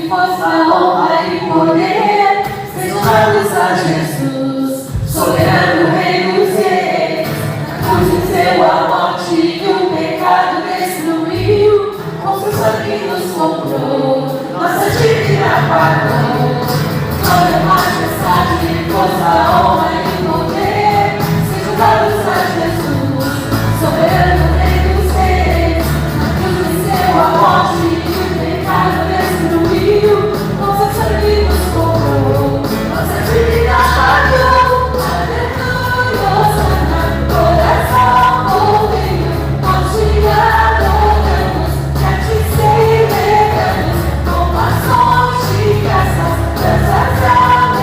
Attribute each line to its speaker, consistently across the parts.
Speaker 1: força, honra e poder sejam dados a Jesus, soberano Rei dos Reis. Na cruz venceu a morte e o pecado destruiu, com seu sangue nos comprou, nossa dívida pagou. Glória, majestade, força, honra e poder sejam dados a Jesus, soberano Rei dos Reis. Na cruz venceu a morte e o pecado destruiu, com seu sangue nos comprou, nossa dívida pagou. Aleluia, Hosana, coração ouviu, nós te adoramos, já te celebramos, com ações de graças, danças a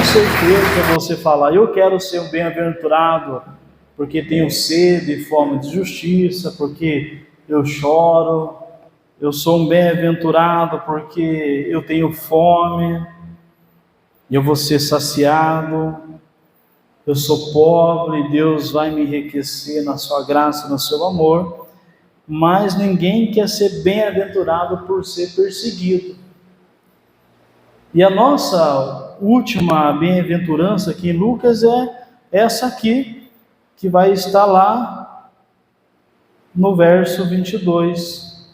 Speaker 2: certeza você falar, eu quero ser um bem-aventurado, porque tenho sede e fome de justiça, porque eu choro, eu sou um bem-aventurado porque eu tenho fome, e eu vou ser saciado, eu sou pobre, Deus vai me enriquecer na sua graça, no seu amor, mas ninguém quer ser bem-aventurado por ser perseguido. E a nossa última bem-aventurança aqui em Lucas é essa aqui, que vai estar lá no verso 22.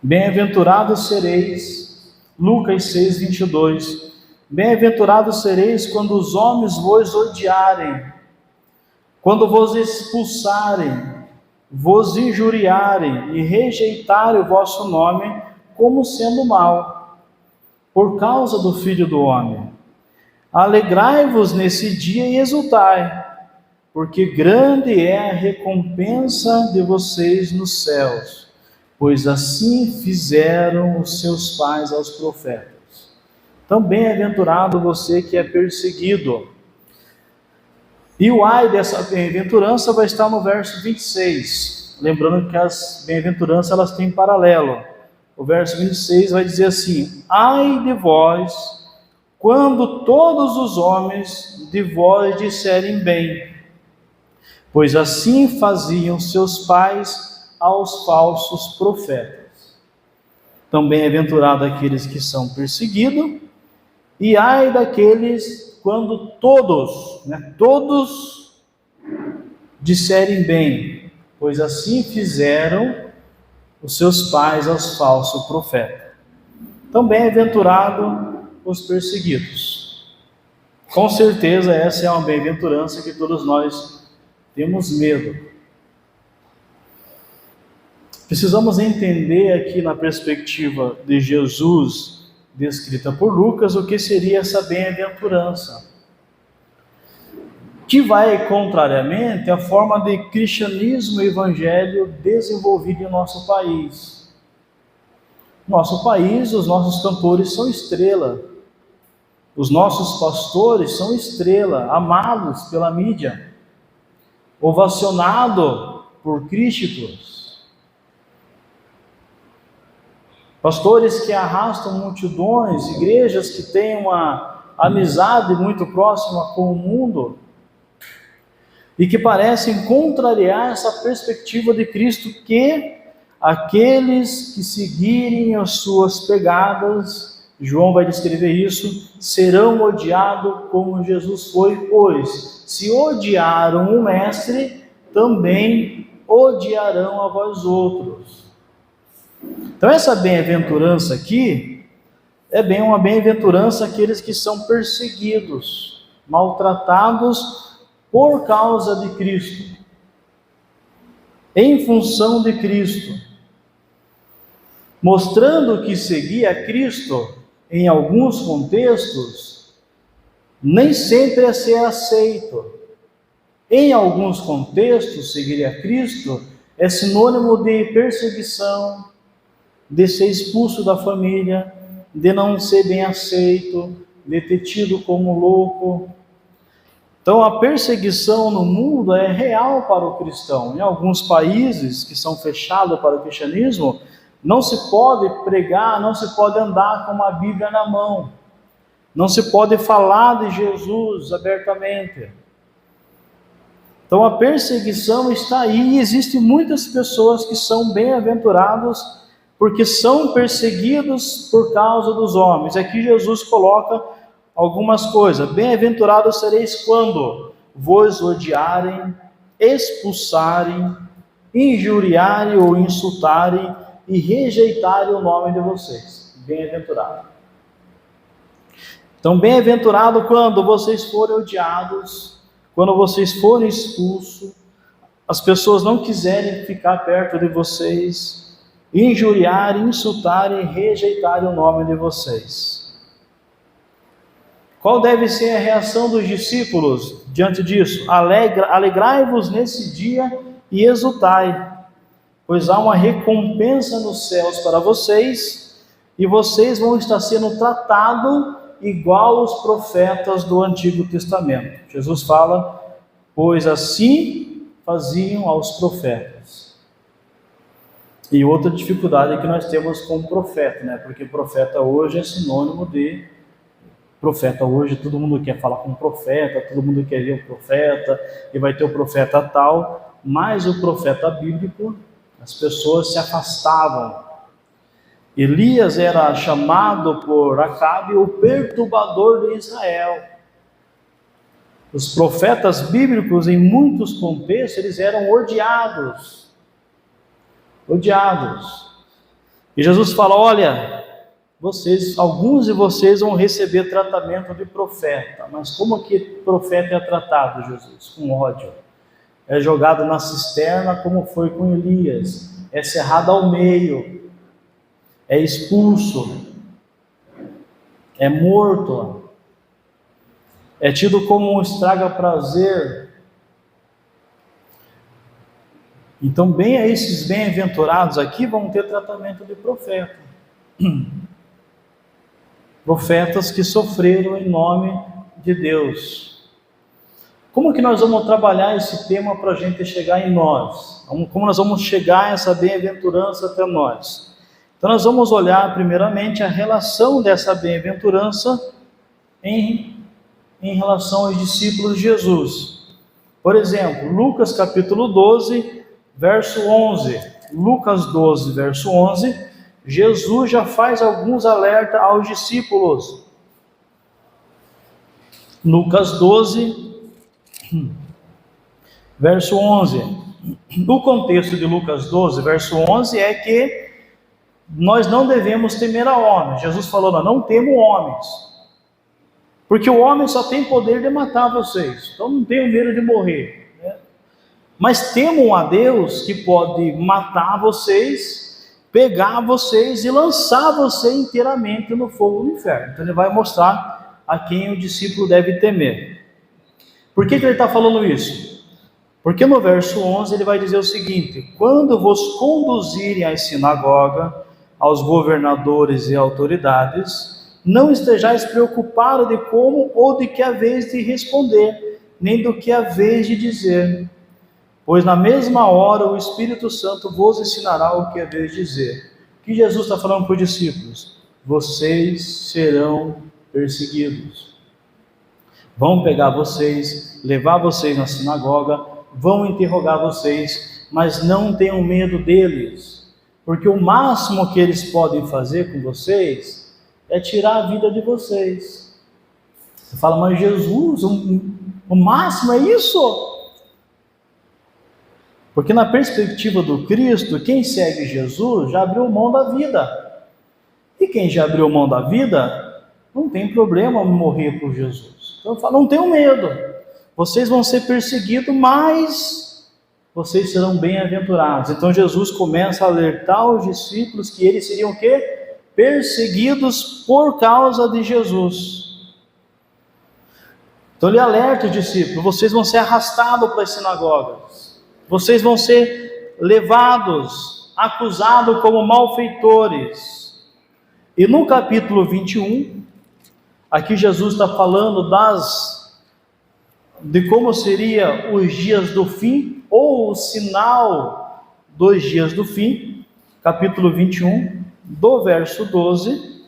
Speaker 2: Bem-aventurados sereis, Lucas 6, 22. Bem-aventurados sereis quando os homens vos odiarem, quando vos expulsarem, vos injuriarem e rejeitarem o vosso nome como sendo mau, por causa do Filho do Homem. Alegrai-vos nesse dia e exultai, porque grande é a recompensa de vocês nos céus, pois assim fizeram os seus pais aos profetas. Então, bem-aventurado você que é perseguido. E o ai dessa bem-aventurança vai estar no verso 26. Lembrando que as bem-aventuranças elas têm paralelo. O verso 26 vai dizer assim: ai de vós, quando todos os homens de vós disserem bem, pois assim faziam seus pais aos falsos profetas. Então, bem-aventurado aqueles que são perseguidos, e ai daqueles quando todos disserem bem, pois assim fizeram os seus pais aos falsos profetas. Então, bem-aventurado os perseguidos. Com certeza essa é uma bem-aventurança que todos nós temos medo. Precisamos entender aqui na perspectiva de Jesus, descrita por Lucas, o que seria essa bem-aventurança, que vai contrariamente à forma de cristianismo e evangelho desenvolvido em nosso país. Nosso país, os nossos cantores são estrela, os nossos pastores são estrela, amados pela mídia, ovacionado por críticos, pastores que arrastam multidões, igrejas que têm uma amizade muito próxima com o mundo e que parecem contrariar essa perspectiva de Cristo, que aqueles que seguirem as suas pegadas, João vai descrever isso, serão odiados como Jesus foi, pois se odiaram o Mestre, também odiarão a vós outros. Então essa bem-aventurança aqui é bem uma bem-aventurança aqueles que são perseguidos, maltratados por causa de Cristo, em função de Cristo, mostrando que seguir a Cristo em alguns contextos nem sempre é ser aceito. Em alguns contextos, seguir a Cristo é sinônimo de perseguição, de ser expulso da família, de não ser bem aceito, de ter tido como louco. Então a perseguição no mundo é real para o cristão. Em alguns países que são fechados para o cristianismo, não se pode pregar, não se pode andar com uma Bíblia na mão, não se pode falar de Jesus abertamente. Então a perseguição está aí, e existem muitas pessoas que são bem-aventurados porque são perseguidos por causa dos homens. Aqui Jesus coloca algumas coisas. Bem-aventurados sereis quando vos odiarem, expulsarem, injuriarem ou insultarem e rejeitarem o nome de vocês. Bem-aventurado. Então, bem-aventurado quando vocês forem odiados, quando vocês forem expulsos, as pessoas não quiserem ficar perto de vocês, injuriarem, insultarem, rejeitarem o nome de vocês. Qual deve ser a reação dos discípulos diante disso? Alegrai-vos nesse dia e exultai, pois há uma recompensa nos céus para vocês, e vocês vão estar sendo tratados igual aos profetas do Antigo Testamento. Jesus fala, pois assim faziam aos profetas. E outra dificuldade que nós temos com o profeta, né? Porque profeta hoje é sinônimo de profeta. Hoje todo mundo quer falar com o profeta, todo mundo quer ver o profeta, e vai ter o profeta tal, mas o profeta bíblico, as pessoas se afastavam. Elias era chamado por Acabe o perturbador de Israel. Os profetas bíblicos, em muitos contextos, eles eram odiados. Odiados. E Jesus fala, olha, alguns de vocês vão receber tratamento de profeta. Mas como que profeta é tratado, Jesus? Com ódio. É jogado na cisterna, como foi com Elias. É cerrado ao meio. É expulso, é morto, é tido como um estraga-prazer. Então, bem esses bem-aventurados aqui vão ter tratamento de profeta. Profetas que sofreram em nome de Deus. Como que nós vamos trabalhar esse tema para a gente chegar em nós? Como nós vamos chegar a essa bem-aventurança até nós? Então nós vamos olhar primeiramente a relação dessa bem-aventurança em relação aos discípulos de Jesus. Por exemplo, Lucas capítulo 12, verso 11. Lucas 12, verso 11, Jesus já faz alguns alertas aos discípulos. Lucas 12, verso 11. O contexto de Lucas 12, verso 11 é que nós não devemos temer a homens. Jesus falou, não temo homens, porque o homem só tem poder de matar vocês, então não tenho medo de morrer, né? Mas temam a Deus, que pode matar vocês, pegar vocês e lançar você inteiramente no fogo do inferno. Então ele vai mostrar a quem o discípulo deve temer. Por que ele está falando isso? Porque no verso 11 ele vai dizer o seguinte, quando vos conduzirem à sinagoga, aos governadores e autoridades, não estejais preocupados de como ou de que haveis de responder, nem do que haveis de dizer, pois na mesma hora o Espírito Santo vos ensinará o que haveis de dizer. O que Jesus está falando para os discípulos? Vocês serão perseguidos. Vão pegar vocês, levar vocês na sinagoga, vão interrogar vocês, mas não tenham medo deles. Porque o máximo que eles podem fazer com vocês é tirar a vida de vocês. Você fala, mas Jesus, o máximo é isso? Porque na perspectiva do Cristo, quem segue Jesus já abriu mão da vida. E quem já abriu mão da vida, não tem problema morrer por Jesus. Então eu falo, não tenham medo. Vocês vão ser perseguidos, mas vocês serão bem-aventurados. Então Jesus começa a alertar os discípulos que eles seriam o quê? Perseguidos por causa de Jesus. Então ele alerta os discípulos, vocês vão ser arrastados para as sinagogas, vocês vão ser levados, acusados como malfeitores. E no capítulo 21, aqui Jesus está falando de como seria os dias do fim, ou o sinal dos dias do fim, capítulo 21, do verso 12,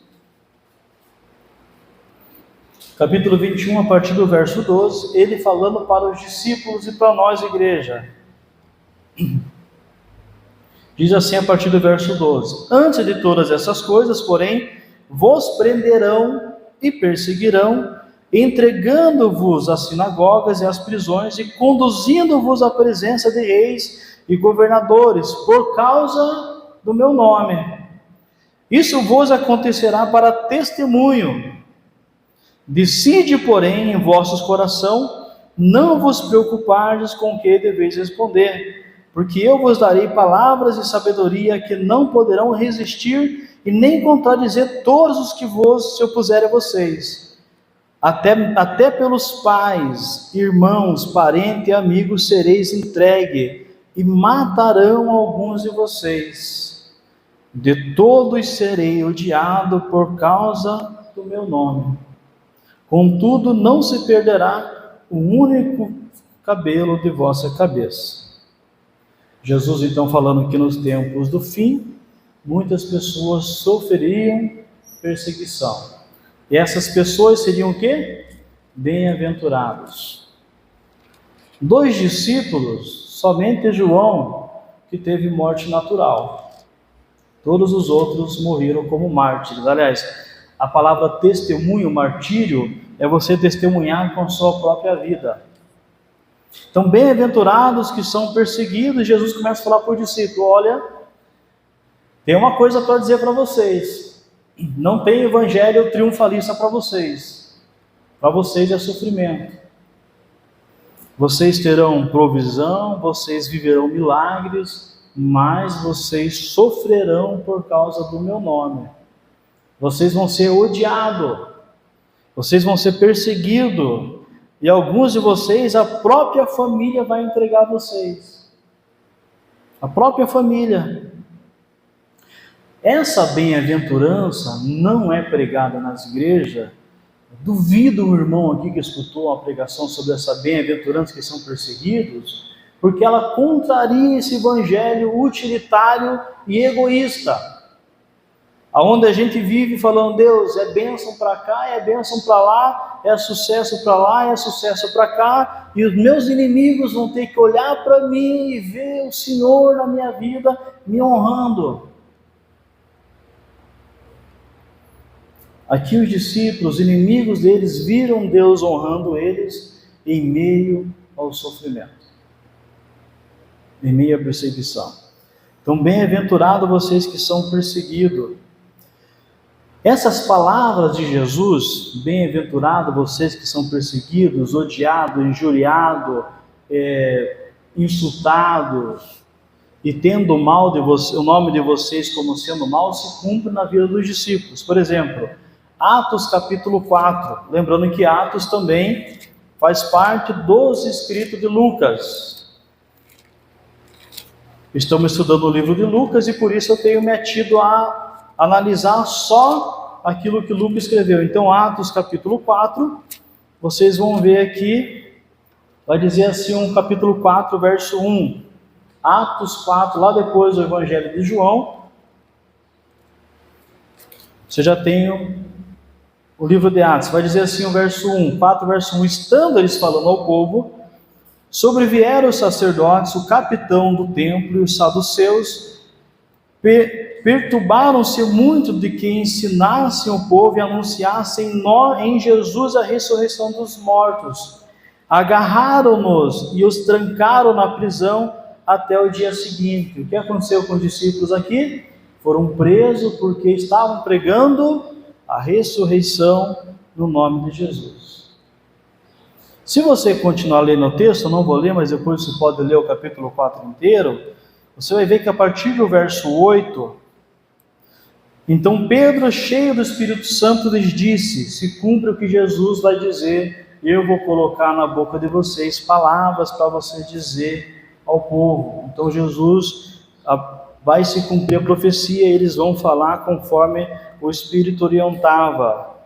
Speaker 2: capítulo 21, a partir do verso 12, ele falando para os discípulos e para nós, igreja. Diz assim a partir do verso 12, antes de todas essas coisas, porém, vos prenderão e perseguirão, entregando-vos às sinagogas e às prisões e conduzindo-vos à presença de reis e governadores, por causa do meu nome. Isso vos acontecerá para testemunho. Decide, porém, em vossos corações, não vos preocupardes com o que deveis responder, porque eu vos darei palavras de sabedoria que não poderão resistir e nem contradizer todos os que se opuserem a vocês. Até pelos pais, irmãos, parentes e amigos sereis entregue, e matarão alguns de vocês. De todos serei odiado por causa do meu nome. Contudo, não se perderá o único cabelo de vossa cabeça. Jesus, então, falando que nos tempos do fim, muitas pessoas sofreriam perseguição. E essas pessoas seriam o quê? Bem-aventurados. 2 discípulos, somente João, que teve morte natural. Todos os outros morreram como mártires. Aliás, a palavra testemunho, martírio, é você testemunhar com a sua própria vida. Então, bem-aventurados que são perseguidos. Jesus começa a falar para o discípulo: olha, tem uma coisa para dizer para vocês. Não tem evangelho triunfalista para vocês. Para vocês é sofrimento. Vocês terão provisão, vocês viverão milagres, mas vocês sofrerão por causa do meu nome. Vocês vão ser odiados, vocês vão ser perseguidos, e alguns de vocês, a própria família vai entregar vocês. A própria família. Essa bem-aventurança não é pregada nas igrejas. Duvido o irmão aqui que escutou a pregação sobre essa bem-aventurança que são perseguidos, porque ela contraria esse evangelho utilitário e egoísta, aonde a gente vive falando: Deus, é bênção para cá, é bênção para lá, é sucesso para lá, é sucesso para cá, e os meus inimigos vão ter que olhar para mim e ver o Senhor na minha vida me honrando. Aqui os discípulos, os inimigos deles, viram Deus honrando eles em meio ao sofrimento, em meio à perseguição. Então, bem-aventurado vocês que são perseguidos. Essas palavras de Jesus, bem-aventurado vocês que são perseguidos, odiados, injuriados, insultados, e tendo o mal de o nome de vocês como sendo mal, se cumpre na vida dos discípulos. Por exemplo, Atos capítulo 4, lembrando que Atos também faz parte dos escritos de Lucas. Estamos estudando o livro de Lucas e por isso eu tenho me atido a analisar só aquilo que Lucas escreveu. Então, Atos capítulo 4, vocês vão ver aqui, vai dizer assim, capítulo 4, verso 1. Atos 4, lá depois do Evangelho de João, você já tem o livro de Atos, vai dizer assim o verso 1, 4 verso 1, estando eles falando ao povo, sobrevieram os sacerdotes, o capitão do templo e os saduceus, perturbaram-se muito de que ensinassem o povo e anunciassem em Jesus a ressurreição dos mortos. Agarraram-nos e os trancaram na prisão até o dia seguinte. O que aconteceu com os discípulos aqui? Foram presos porque estavam pregando a ressurreição no nome de Jesus. Se você continuar lendo o texto, eu não vou ler, mas depois você pode ler o capítulo 4 inteiro, você vai ver que a partir do verso 8, então Pedro, cheio do Espírito Santo, lhes disse: se cumpre o que Jesus vai dizer, eu vou colocar na boca de vocês palavras para vocês dizer ao povo. Então Jesus vai se cumprir a profecia, eles vão falar conforme o Espírito orientava.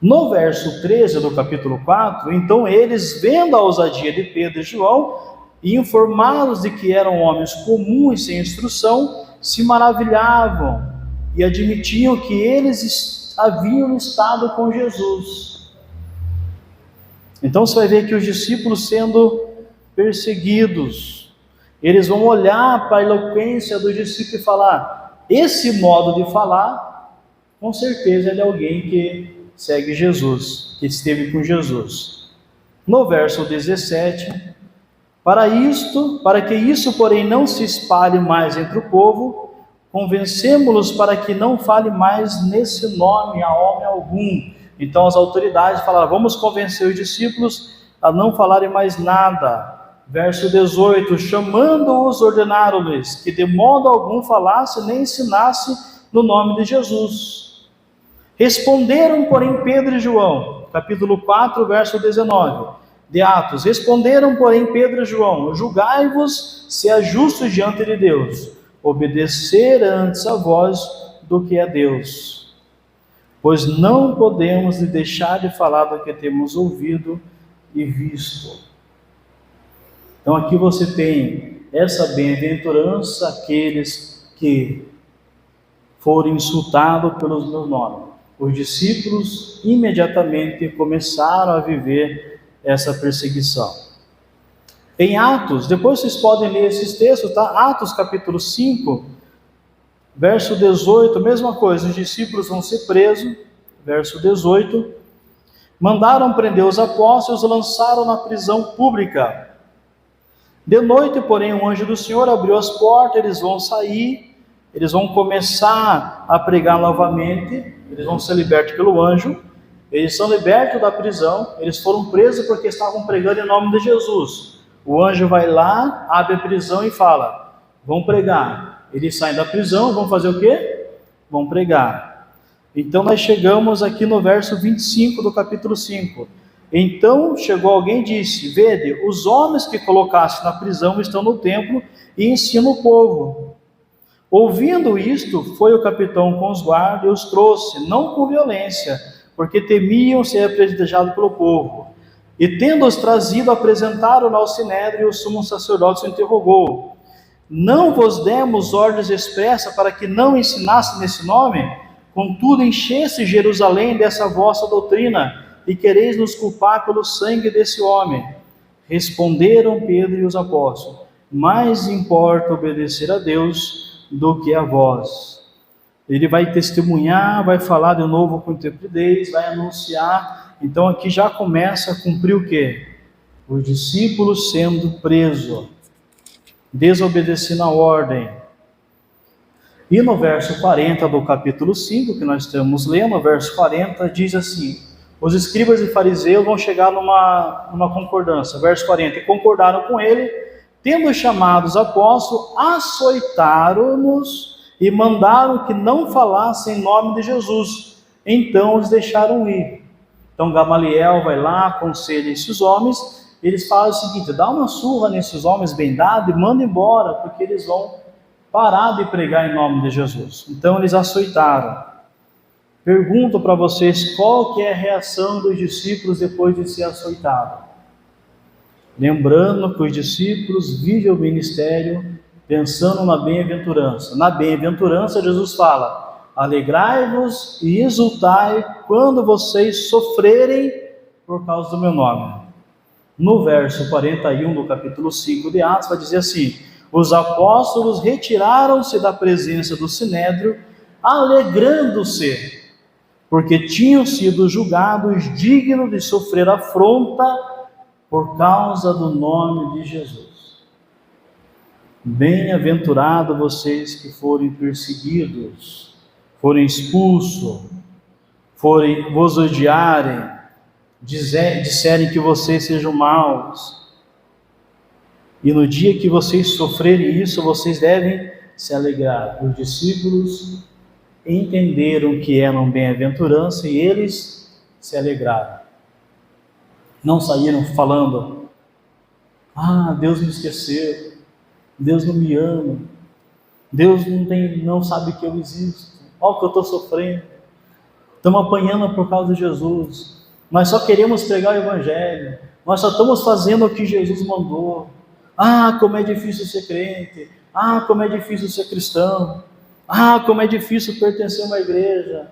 Speaker 2: No verso 13 do capítulo 4, então eles, vendo a ousadia de Pedro e João, e informados de que eram homens comuns sem instrução, se maravilhavam e admitiam que eles haviam estado com Jesus. Então você vai ver que os discípulos sendo perseguidos, eles vão olhar para a eloquência do discípulo e falar: esse modo de falar, com certeza ele é alguém que segue Jesus, que esteve com Jesus. No verso 17, para que isso, porém, não se espalhe mais entre o povo, convencemos-los para que não fale mais nesse nome a homem algum. Então as autoridades falaram: vamos convencer os discípulos a não falarem mais nada. Verso 18, chamando-os, ordenaram-lhes que de modo algum falasse nem ensinasse no nome de Jesus. Responderam, porém, Pedro e João, capítulo 4, verso 19 de Atos, responderam, porém, Pedro e João: julgai-vos se é justo diante de Deus, obedecer antes a vós do que a Deus. pois não podemos deixar de falar do que temos ouvido e visto. Então aqui você tem essa bem-aventurança, aqueles que forem insultados pelos meus nomes. Os discípulos imediatamente começaram a viver essa perseguição. Em Atos, depois vocês podem ler esses textos, tá? Atos capítulo 5, verso 18, mesma coisa, os discípulos vão ser presos, verso 18, mandaram prender os apóstolos e os lançaram na prisão pública. De noite, porém, um anjo do Senhor abriu as portas, eles vão sair, eles vão começar a pregar novamente, eles vão ser libertos pelo anjo, eles são libertos da prisão, eles foram presos porque estavam pregando em nome de Jesus. O anjo vai lá, abre a prisão e fala, vão pregar. Eles saem da prisão, vão fazer o quê? Vão pregar. Então nós chegamos aqui no verso 25 do capítulo 5. Então chegou alguém e disse, vede, os homens que colocaste na prisão estão no templo e ensinam o povo. Ouvindo isto, foi o capitão com os guardas e os trouxe, não com violência, porque temiam ser apedrejados pelo povo. E tendo-os trazido, apresentaram-no ao sinédrio, e o sumo sacerdote o interrogou. Não vos demos ordens expressas para que não ensinasse nesse nome? Contudo, enchesse Jerusalém dessa vossa doutrina, e quereis nos culpar pelo sangue desse homem. Responderam Pedro e os apóstolos, mais importa obedecer a Deus do que a vós. Ele vai testemunhar, vai falar de novo com intrepidez, vai anunciar. Então aqui já começa a cumprir o quê? Os discípulos sendo presos, desobedecendo a ordem. E no verso 40 do capítulo 5, que nós estamos lendo, o verso 40 diz assim, os escribas e fariseus vão chegar numa concordância, verso 40, e concordaram com ele, tendo chamado os apóstolos, açoitaram-nos e mandaram que não falassem em nome de Jesus, então os deixaram ir. Então Gamaliel vai lá, aconselha esses homens, eles falam o seguinte, dá uma surra nesses homens bem dado e manda embora, porque eles vão parar de pregar em nome de Jesus. Então eles açoitaram. Pergunto para vocês, qual que é a reação dos discípulos depois de ser açoitado? Lembrando que os discípulos vivem o ministério pensando na bem-aventurança. Na bem-aventurança Jesus fala, alegrai-vos e exultai quando vocês sofrerem por causa do meu nome. No verso 41 do capítulo 5 de Atos vai dizer assim, os apóstolos retiraram-se da presença do sinédrio, alegrando-se, porque tinham sido julgados dignos de sofrer afronta por causa do nome de Jesus. Bem-aventurado vocês que forem perseguidos, forem expulsos, forem vos odiarem, disserem que vocês sejam maus. E no dia que vocês sofrerem isso, vocês devem se alegrar. Os discípulos entenderam que eram bem-aventurança e eles se alegraram. Não saíram falando, Deus me esqueceu, Deus não me ama, Deus não sabe que eu existo, olha o que eu estou sofrendo, estamos apanhando por causa de Jesus, nós só queremos pregar o Evangelho, nós só estamos fazendo o que Jesus mandou. Como é difícil ser crente, como é difícil ser cristão, como é difícil pertencer a uma igreja.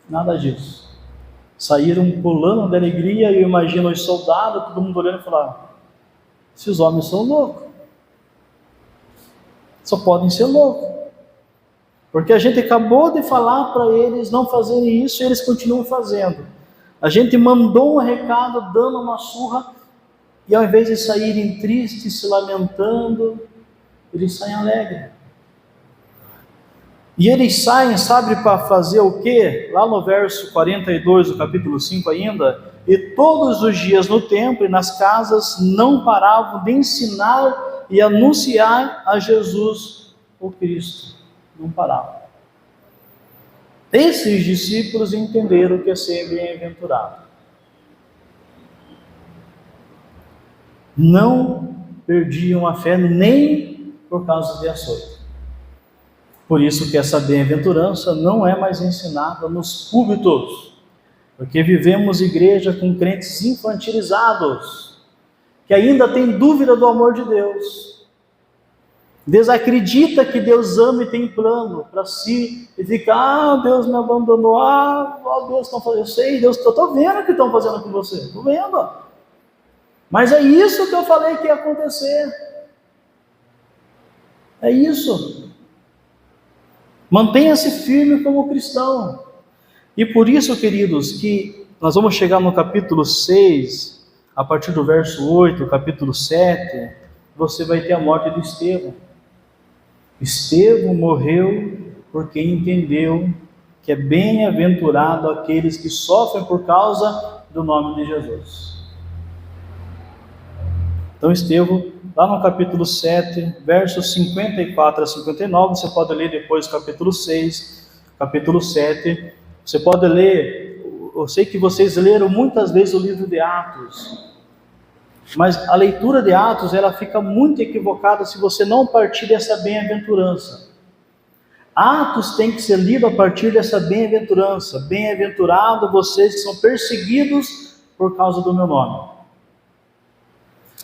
Speaker 2: Nada disso. Saíram pulando de alegria, e eu imagino os soldados, todo mundo olhando e falando, esses homens são loucos, só podem ser loucos, porque a gente acabou de falar para eles não fazerem isso e eles continuam fazendo. A gente mandou um recado dando uma surra, e ao invés de saírem tristes, se lamentando, eles saem alegres. E eles saem, sabe, para fazer o quê? Lá no verso 42 do capítulo 5 ainda, e todos os dias no templo e nas casas não paravam de ensinar e anunciar a Jesus o Cristo. Não paravam. Esses discípulos entenderam o que é ser bem-aventurado. Não perdiam a fé nem por causa de açoite. Por isso que essa bem-aventurança não é mais ensinada nos púlpitos, porque vivemos igreja com crentes infantilizados, que ainda têm dúvida do amor de Deus, desacredita que Deus ama e tem plano para si, e fica, Deus me abandonou, Deus estão fazendo, eu sei, Deus, eu estou vendo o que estão fazendo com você, estou vendo, mas é isso que eu falei que ia acontecer, é isso. Mantenha-se firme como cristão. E por isso, queridos, que nós vamos chegar no capítulo 6, a partir do verso 8, capítulo 7, você vai ter a morte de Estevão. Estevão morreu porque entendeu que é bem-aventurado aqueles que sofrem por causa do nome de Jesus. Então, Estevão, lá no capítulo 7, versos 54 a 59, você pode ler depois o capítulo 6, capítulo 7, você pode ler, eu sei que vocês leram muitas vezes o livro de Atos, mas a leitura de Atos, ela fica muito equivocada se você não partir dessa bem-aventurança. Atos tem que ser lido a partir dessa bem-aventurança. Bem-aventurado vocês que são perseguidos por causa do meu nome.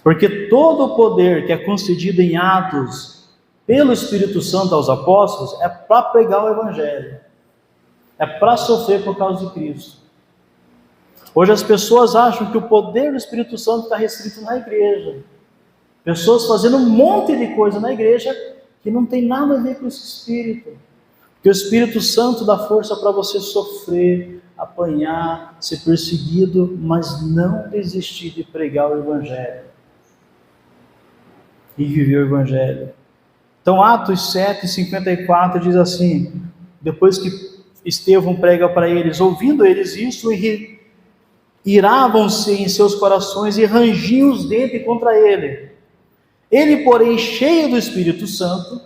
Speaker 2: Porque todo o poder que é concedido em Atos pelo Espírito Santo aos apóstolos é para pregar o Evangelho, é para sofrer por causa de Cristo. Hoje as pessoas acham que o poder do Espírito Santo está restrito na igreja, pessoas fazendo um monte de coisa na igreja que não tem nada a ver com esse Espírito, que o Espírito Santo dá força para você sofrer, apanhar, ser perseguido, mas não desistir de pregar o Evangelho e viver o Evangelho. Então Atos 7, 54 diz assim, depois que Estevão prega para eles, ouvindo eles isso, iravam-se em seus corações e rangiam os dentes contra ele. Ele, porém, cheio do Espírito Santo,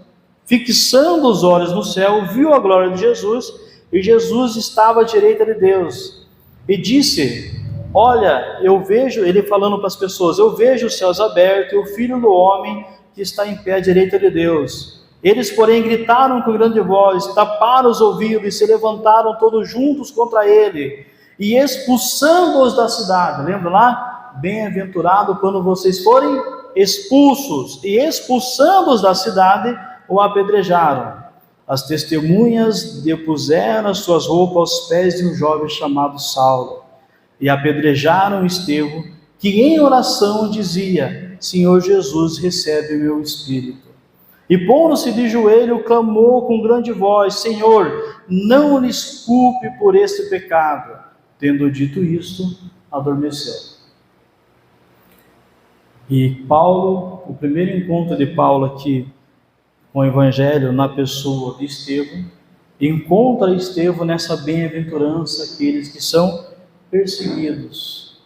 Speaker 2: fixando os olhos no céu, viu a glória de Jesus, e Jesus estava à direita de Deus, e disse, olha, eu vejo, ele falando para as pessoas, eu vejo os céus abertos e o Filho do Homem que está em pé à direita de Deus. Eles, porém, gritaram com grande voz, taparam os ouvidos e se levantaram todos juntos contra ele, e expulsando-os da cidade. Lembra lá? Bem-aventurado quando vocês forem expulsos, e expulsando-os da cidade, o apedrejaram. As testemunhas depuseram as suas roupas aos pés de um jovem chamado Saulo, e apedrejaram Estevão, que em oração dizia, Senhor Jesus, recebe o meu espírito. E pondo-se de joelho, clamou com grande voz, Senhor, não lhes culpe por este pecado. Tendo dito isto, adormeceu. E Paulo, o primeiro encontro de Paulo aqui com o Evangelho na pessoa de Estevão, encontra Estevão nessa bem-aventurança, aqueles que são perseguidos,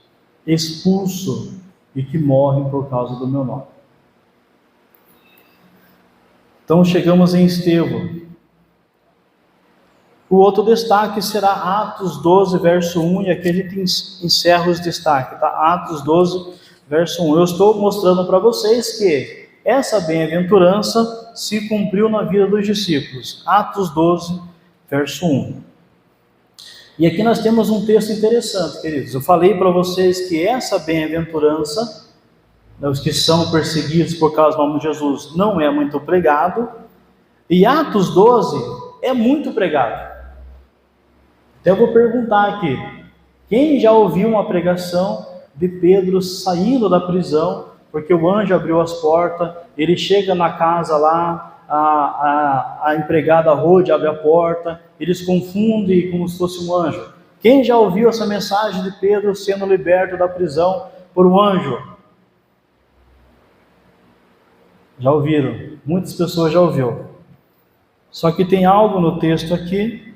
Speaker 2: expulsos e que morrem por causa do meu nome. Então chegamos em Estevão. O outro destaque será Atos 12, verso 1, e aqui a gente encerra os destaques, tá? Atos 12, verso 1. Eu estou mostrando para vocês que essa bem-aventurança se cumpriu na vida dos discípulos. Atos 12, verso 1. E aqui nós temos um texto interessante, queridos. Eu falei para vocês que essa bem-aventurança, os que são perseguidos por causa do nome de Jesus, não é muito pregado, e Atos 12 é muito pregado. Então eu vou perguntar aqui, quem já ouviu uma pregação de Pedro saindo da prisão, porque o anjo abriu as portas, ele chega na casa lá, a empregada Rode abre a porta, eles confundem como se fosse um anjo. Quem já ouviu essa mensagem de Pedro sendo liberto da prisão por um anjo? Já ouviram? Muitas pessoas já ouviram. Só que tem algo no texto aqui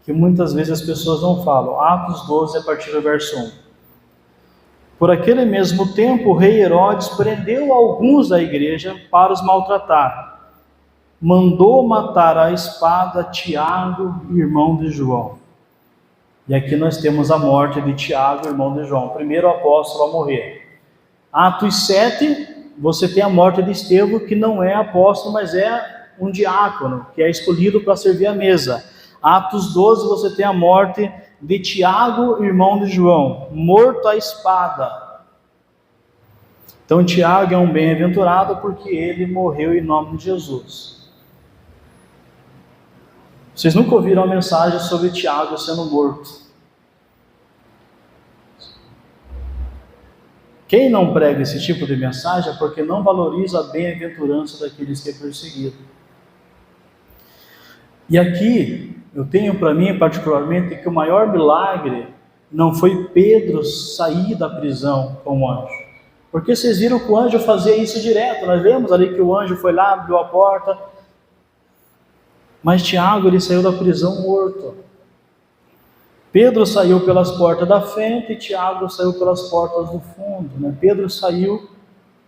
Speaker 2: que muitas vezes as pessoas não falam. Atos 12, a partir do verso 1. Por aquele mesmo tempo, o rei Herodes prendeu alguns da igreja para os maltratar. Mandou matar à espada Tiago, irmão de João. E aqui nós temos a morte de Tiago, irmão de João, o primeiro apóstolo a morrer. Atos 7, você tem a morte de Estevão, que não é apóstolo, mas é um diácono, que é escolhido para servir à mesa. Atos 12, você tem a morte de Tiago, irmão de João, morto à espada. Então Tiago é um bem-aventurado porque ele morreu em nome de Jesus. Vocês nunca ouviram a mensagem sobre Tiago sendo morto? Quem não prega esse tipo de mensagem é porque não valoriza a bem-aventurança daqueles que é perseguido. E aqui, eu tenho para mim particularmente que o maior milagre não foi Pedro sair da prisão com o anjo. Porque vocês viram que o anjo fazia isso direto. Nós vemos ali que o anjo foi lá, abriu a porta. Mas Tiago, ele saiu da prisão morto. Pedro saiu pelas portas da frente e Tiago saiu pelas portas do fundo, né? Pedro saiu,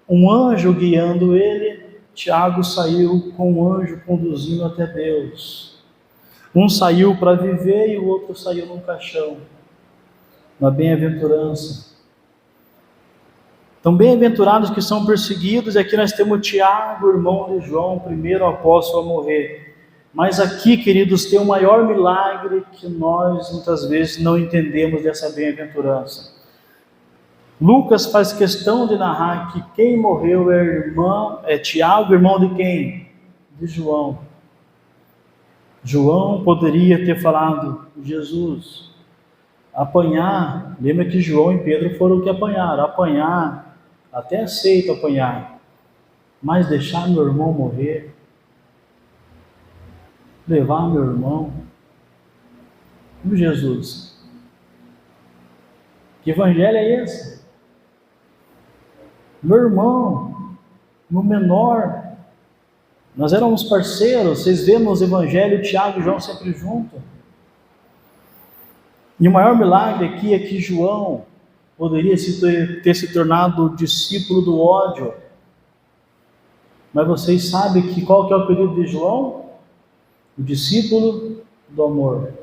Speaker 2: um anjo guiando ele, Tiago saiu com um anjo conduzindo até Deus. Um saiu para viver e o outro saiu num caixão, na bem-aventurança. Então, bem-aventurados que são perseguidos, e aqui nós temos Tiago, irmão de João, o primeiro apóstolo a morrer. Mas aqui, queridos, tem o maior milagre que nós muitas vezes não entendemos dessa bem-aventurança. Lucas faz questão de narrar que quem morreu é Tiago, irmão de quem? De João. João poderia ter falado, Jesus, apanhar, lembra que João e Pedro foram o que apanharam, apanhar, até aceito apanhar, mas deixar meu irmão morrer, levar meu irmão. Meu Jesus, que evangelho é esse? Meu irmão, meu menor, nós éramos parceiros, vocês vêem nos evangelhos Tiago e João sempre juntos. E o maior milagre aqui é que João poderia ter se tornado discípulo do ódio. Mas vocês sabem que qual que é o apelido de João? O discípulo do amor.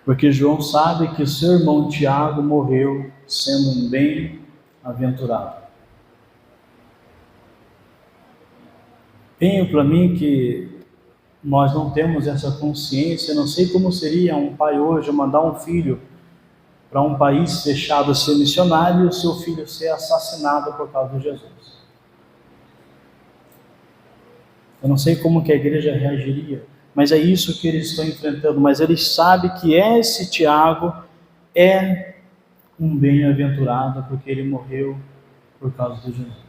Speaker 2: Porque João sabe que seu irmão Tiago morreu sendo um bem-aventurado. Tenho para mim que nós não temos essa consciência. Não sei como seria um pai hoje mandar um filho para um país fechado ser missionário e o seu filho ser assassinado por causa de Jesus. Eu não sei como que a igreja reagiria, mas é isso que eles estão enfrentando. Mas eles sabem que esse Tiago é um bem-aventurado porque ele morreu por causa de Jesus.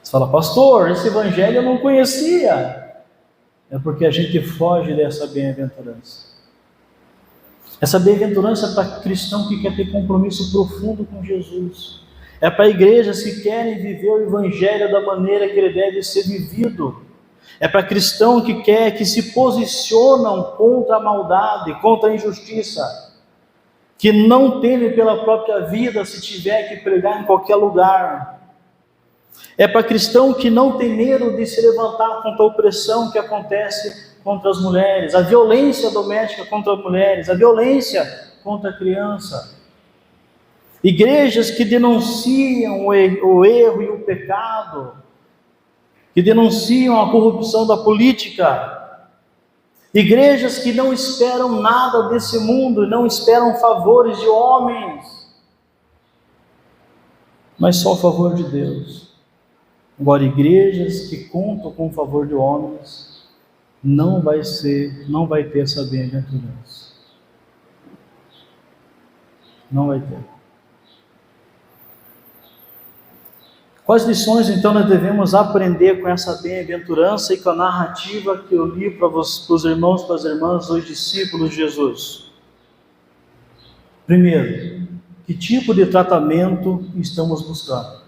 Speaker 2: Você fala, pastor, esse evangelho eu não conhecia. É porque a gente foge dessa bem-aventurança. Essa bem-aventurança é para cristão que quer ter compromisso profundo com Jesus. É para igrejas que querem viver o evangelho da maneira que ele deve ser vivido. É para cristão que se posicionam contra a maldade, contra a injustiça, que não temem pela própria vida se tiver que pregar em qualquer lugar. É para cristão que não tem medo de se levantar contra a opressão que acontece contra as mulheres, a violência doméstica contra as mulheres, a violência contra a criança. Igrejas que denunciam o erro e o pecado, que denunciam a corrupção da política. Igrejas que não esperam nada desse mundo, não esperam favores de homens, mas só o favor de Deus. Agora, igrejas que contam com o favor de homens, não vai ter essa bem-aventurança. Não vai ter. Quais lições então nós devemos aprender com essa bem-aventurança e com a narrativa que eu li para os irmãos e para as irmãs, os discípulos de Jesus? Primeiro, que tipo de tratamento estamos buscando?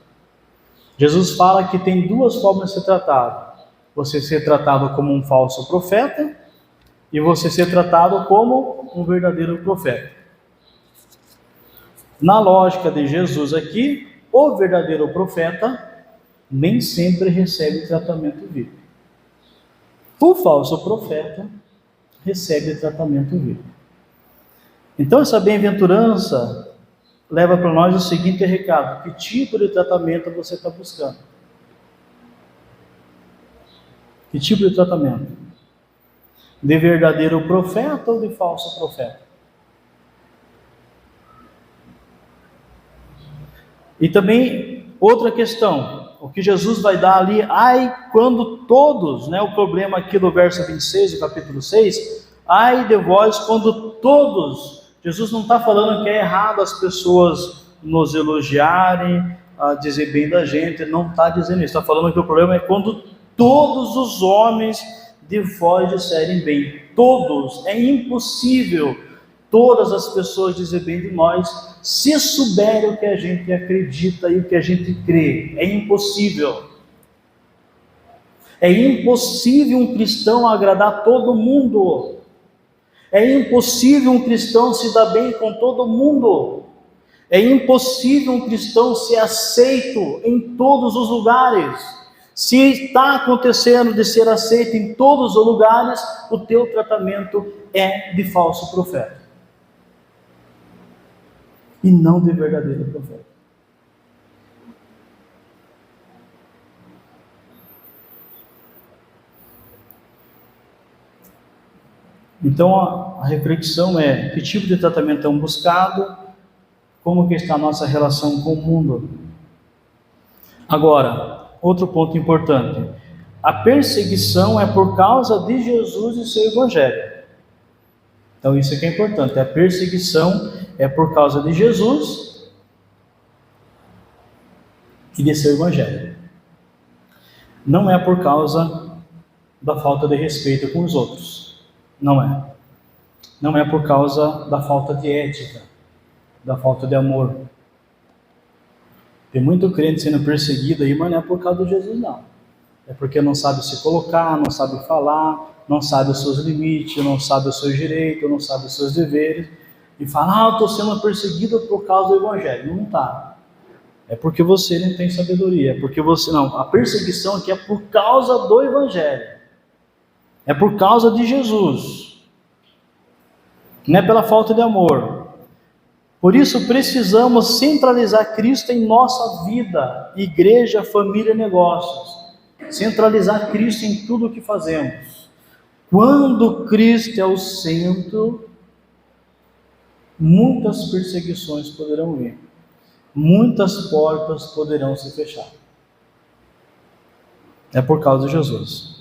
Speaker 2: Jesus fala que tem duas formas de ser tratado. Você ser tratado como um falso profeta e você ser tratado como um verdadeiro profeta. Na lógica de Jesus aqui, o verdadeiro profeta nem sempre recebe tratamento vivo. O falso profeta recebe tratamento vivo. Então essa bem-aventurança leva para nós o seguinte recado: que tipo de tratamento você está buscando? Que tipo de tratamento? De verdadeiro profeta ou de falso profeta? E também, outra questão, o que Jesus vai dar ali, quando todos, o problema aqui do verso 26 do capítulo 6, ai de vós quando todos, Jesus não está falando que é errado as pessoas nos elogiarem, dizer bem da gente, não está dizendo isso, está falando que o problema é quando todos os homens de vós disserem bem, todos, é impossível todas as pessoas dizer bem de nós, se souberem o que a gente acredita e o que a gente crê. É impossível. É impossível um cristão agradar todo mundo. É impossível um cristão se dar bem com todo mundo. É impossível um cristão ser aceito em todos os lugares. Se está acontecendo de ser aceito em todos os lugares, o teu tratamento é de falso profeta. E não de verdadeiro profeta. Então a reflexão é: que tipo de tratamento é buscado? Como que está a nossa relação com o mundo? Agora, outro ponto importante: a perseguição é por causa de Jesus e seu evangelho. Então isso aqui é importante, a perseguição é por causa de Jesus e de seu evangelho. Não é por causa da falta de respeito com os outros. Não é. Não é por causa da falta de ética, da falta de amor. Tem muito crente sendo perseguido aí, mas não é por causa de Jesus, não. É porque não sabe se colocar, não sabe falar, não sabe os seus limites, não sabe os seus direitos, não sabe os seus deveres. E fala, eu estou sendo perseguido por causa do evangelho. Não está. É porque você não tem sabedoria. É porque você não. A perseguição aqui é por causa do evangelho. É por causa de Jesus. Não é pela falta de amor. Por isso precisamos centralizar Cristo em nossa vida, igreja, família, negócios. Centralizar Cristo em tudo o que fazemos. Quando Cristo é o centro, muitas perseguições poderão vir, muitas portas poderão se fechar. É por causa de Jesus.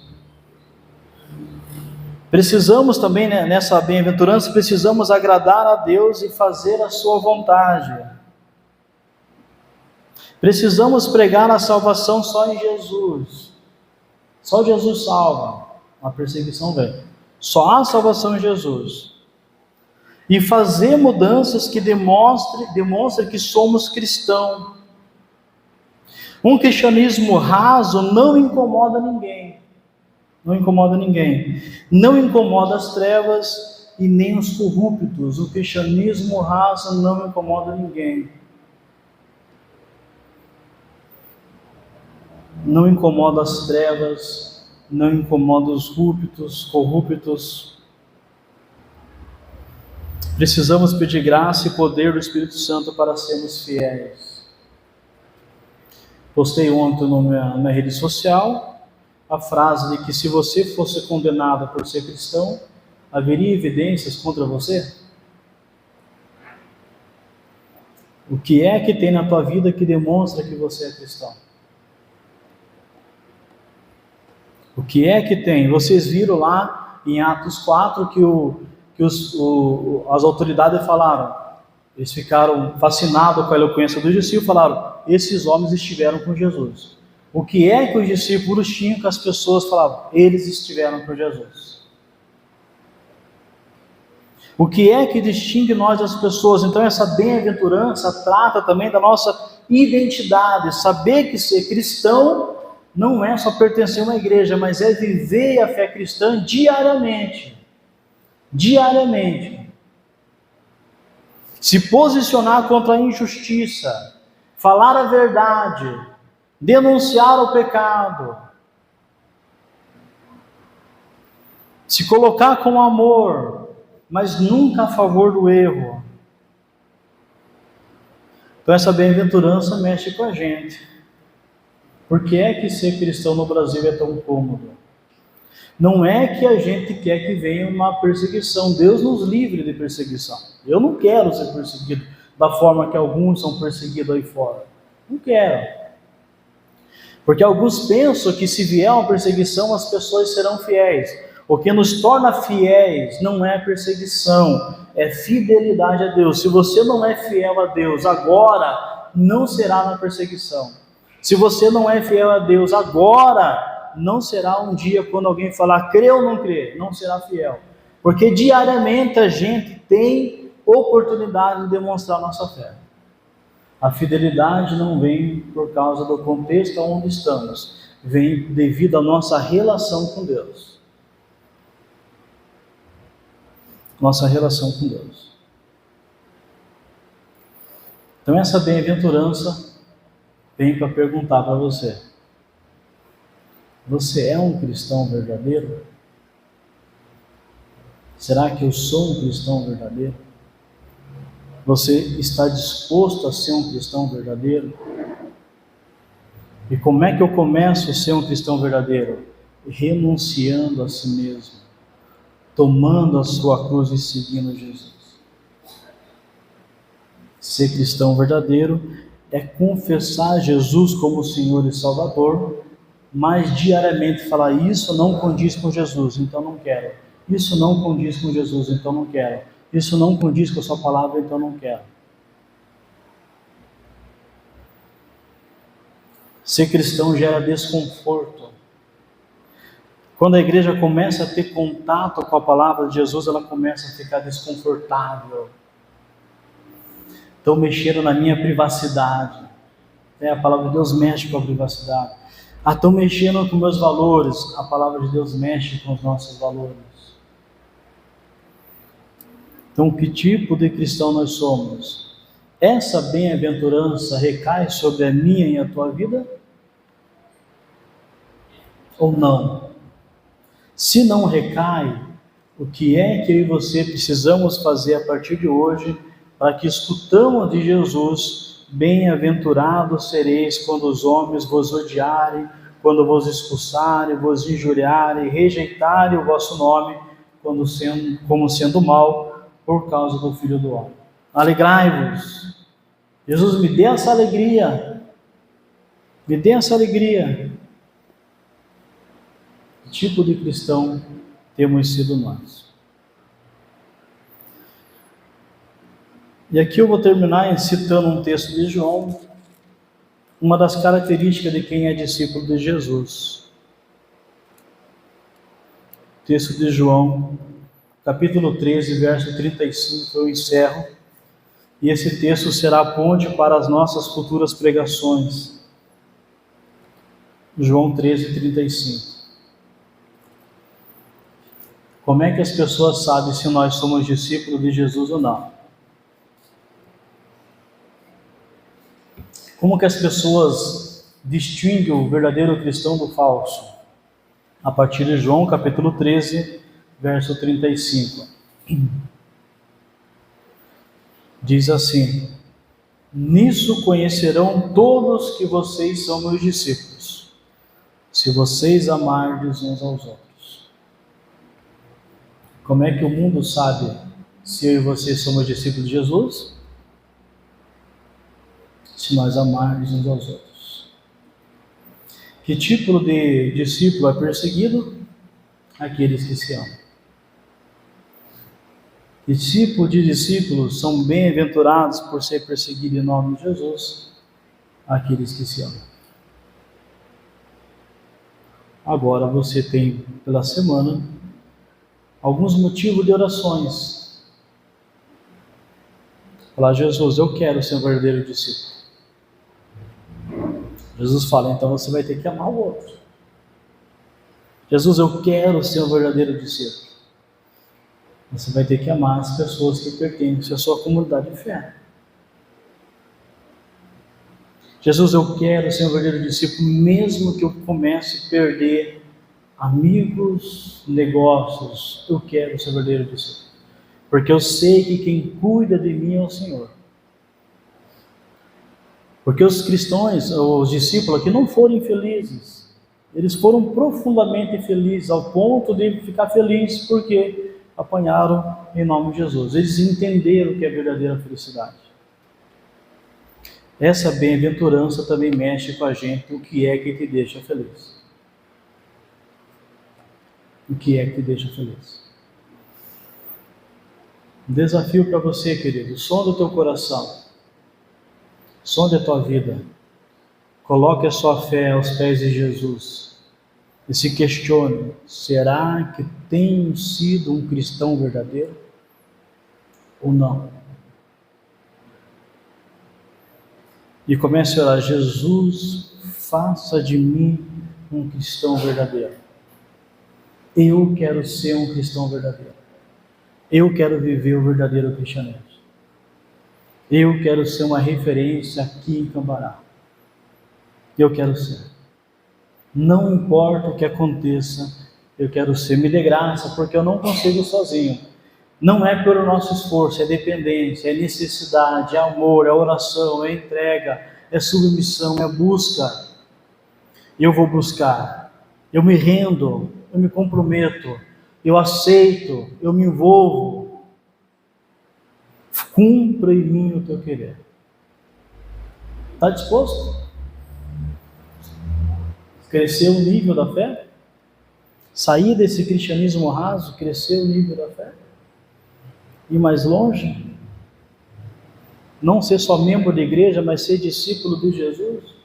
Speaker 2: Precisamos também, nessa bem-aventurança, precisamos agradar a Deus e fazer a sua vontade. Precisamos pregar a salvação só em Jesus. Só Jesus salva. A perseguição vem. Só há salvação em Jesus. E fazer mudanças que demonstrem que somos cristãos. Um cristianismo raso não incomoda ninguém. Não incomoda ninguém. Não incomoda as trevas e nem os corruptos. O cristianismo raso não incomoda ninguém. Não incomoda as trevas, não incomoda os corruptos. Precisamos pedir graça e poder do Espírito Santo para sermos fiéis. Postei ontem na minha rede social a frase de que se você fosse condenado por ser cristão, haveria evidências contra você? O que é que tem na tua vida que demonstra que você é cristão? O que é que tem? Vocês viram lá em Atos 4 que as autoridades falaram, eles ficaram fascinados com a eloquência dos discípulos, falaram, esses homens estiveram com Jesus. O que é que os discípulos tinham que as pessoas falavam? Eles estiveram com Jesus. O que é que distingue nós das pessoas? Então essa bem-aventurança trata também da nossa identidade, saber que ser cristão não é só pertencer a uma igreja, mas é viver a fé cristã diariamente. Diariamente. Se posicionar contra a injustiça, falar a verdade, denunciar o pecado, se colocar com amor, mas nunca a favor do erro. Então essa bem-aventurança mexe com a gente. Por que é que ser cristão no Brasil é tão cômodo? Não é que a gente quer que venha uma perseguição. Deus nos livre de perseguição. Eu não quero ser perseguido da forma que alguns são perseguidos aí fora. Não quero. Porque alguns pensam que se vier uma perseguição, as pessoas serão fiéis. O que nos torna fiéis não é perseguição, é fidelidade a Deus. Se você não é fiel a Deus agora, não será na perseguição. Se você não é fiel a Deus agora, não será um dia quando alguém falar crê ou não crê, não será fiel. Porque diariamente a gente tem oportunidade de demonstrar nossa fé. A fidelidade não vem por causa do contexto onde estamos, vem devido à nossa relação com Deus. Nossa relação com Deus. Então essa bem-aventurança vem para perguntar para você: você é um cristão verdadeiro? Será que eu sou um cristão verdadeiro? Você está disposto a ser um cristão verdadeiro? E como é que eu começo a ser um cristão verdadeiro? Renunciando a si mesmo, tomando a sua cruz e seguindo Jesus. Ser cristão verdadeiro é confessar Jesus como Senhor e Salvador, mas diariamente falar: isso não condiz com Jesus, então não quero. Isso não condiz com Jesus, então não quero. Isso não condiz com a sua palavra, então não quero. Ser cristão gera desconforto. Quando a igreja começa a ter contato com a palavra de Jesus, ela começa a ficar desconfortável. Estão mexendo na minha privacidade. A palavra de Deus mexe com a privacidade. Estão mexendo com meus valores. A palavra de Deus mexe com os nossos valores. Então, que tipo de cristão nós somos? Essa bem-aventurança recai sobre a minha e a tua vida? Ou não? Se não recai, o que é que eu e você precisamos fazer a partir de hoje para que escutamos de Jesus: bem-aventurados sereis quando os homens vos odiarem, quando vos expulsarem, vos injuriarem, rejeitarem o vosso nome, como sendo mal, por causa do Filho do Homem. Alegrai-vos. Jesus, me dê essa alegria. Me dê essa alegria. Que tipo de cristão temos sido nós? E aqui eu vou terminar citando um texto de João, uma das características de quem é discípulo de Jesus. Texto de João, capítulo 13, verso 35, eu encerro, e esse texto será a ponte para as nossas futuras pregações. João 13, 35. Como é que as pessoas sabem se nós somos discípulos de Jesus ou não? Como que as pessoas distinguem o verdadeiro cristão do falso? A partir de João, capítulo 13, verso 35. Diz assim: nisso conhecerão todos que vocês são meus discípulos, se vocês amardes uns aos outros. Como é que o mundo sabe se eu e você somos discípulos de Jesus? Se nós amarmos uns aos outros. Que tipo de discípulo é perseguido? Aqueles que se amam. Que tipo de discípulos são bem-aventurados por ser perseguidos em nome de Jesus? Aqueles que se amam. Agora você tem pela semana alguns motivos de orações. Falar: Jesus, eu quero ser um verdadeiro discípulo. Jesus fala: então você vai ter que amar o outro. Jesus, eu quero ser um verdadeiro discípulo. Você vai ter que amar as pessoas que pertencem à sua comunidade de fé. Jesus, eu quero ser um verdadeiro discípulo, mesmo que eu comece a perder amigos, negócios. Eu quero ser um verdadeiro discípulo, porque eu sei que quem cuida de mim é o Senhor. Porque os cristãos, os discípulos aqui não foram infelizes. Eles foram profundamente felizes, ao ponto de ficar felizes porque apanharam em nome de Jesus. Eles entenderam o que é verdadeira felicidade. Essa bem-aventurança também mexe com a gente, o que é que te deixa feliz. O que é que te deixa feliz? Um desafio para você, querido, sonda o teu coração, sonda a tua vida, coloque a sua fé aos pés de Jesus e se questione, será que tenho sido um cristão verdadeiro ou não? E comece a orar, Jesus, faça de mim um cristão verdadeiro. Eu quero ser um cristão verdadeiro. Eu quero viver o verdadeiro cristianismo. Eu quero ser uma referência aqui em Cambará. Eu quero ser. Não importa o que aconteça, eu quero ser. Me dê graça, porque eu não consigo sozinho. Não é pelo nosso esforço, é dependência, é necessidade, é amor, é oração, é entrega, é submissão, é busca. Eu vou buscar, eu me rendo, eu me comprometo, eu aceito, eu me envolvo. Cumpra em mim o teu querer. Está disposto? Crescer o nível da fé? Sair desse cristianismo raso, crescer o nível da fé? Ir mais longe? Não ser só membro da igreja, mas ser discípulo de Jesus?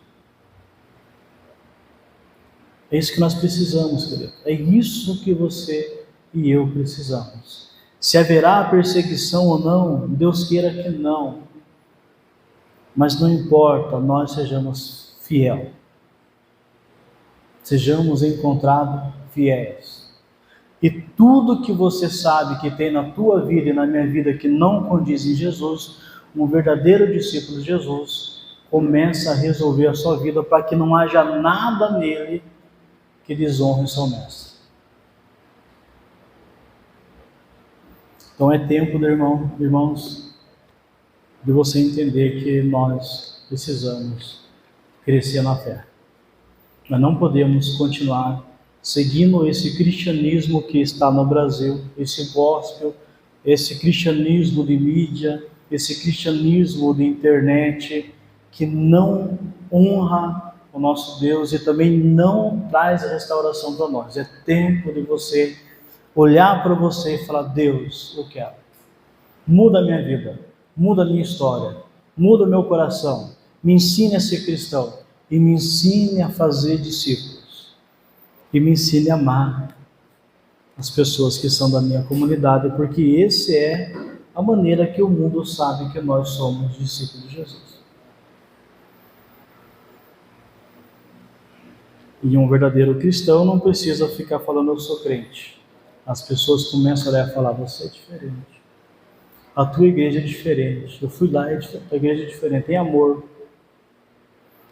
Speaker 2: É isso que nós precisamos, querido. É isso que você e eu precisamos. Se haverá perseguição ou não, Deus queira que não. Mas não importa, nós sejamos fiel. Sejamos encontrados fiéis. E tudo que você sabe que tem na tua vida e na minha vida que não condiz em Jesus, um verdadeiro discípulo de Jesus, começa a resolver a sua vida para que não haja nada nele que desonre o seu mestre. Então é tempo, irmãos, de você entender que nós precisamos crescer na fé. Nós não podemos continuar seguindo esse cristianismo que está no Brasil, esse gospel, esse cristianismo de mídia, esse cristianismo de internet, que não honra o nosso Deus e também não traz a restauração para nós. É tempo de você olhar para você e falar, Deus, eu quero. Muda a minha vida, muda a minha história, muda o meu coração, me ensine a ser cristão e me ensine a fazer discípulos. E me ensine a amar as pessoas que são da minha comunidade, porque essa é a maneira que o mundo sabe que nós somos discípulos de Jesus. E um verdadeiro cristão não precisa ficar falando eu sou crente. As pessoas começam a falar, você é diferente. A tua igreja é diferente. Eu fui lá e a igreja é diferente. Tem amor,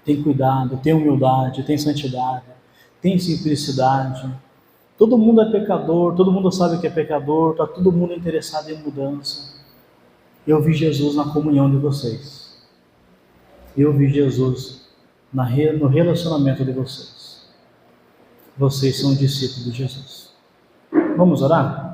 Speaker 2: tem cuidado, tem humildade, tem santidade, tem simplicidade. Todo mundo é pecador, todo mundo sabe que é pecador, está todo mundo interessado em mudança. Eu vi Jesus na comunhão de vocês. Eu vi Jesus no relacionamento de vocês. Vocês são discípulos de Jesus. Vamos orar?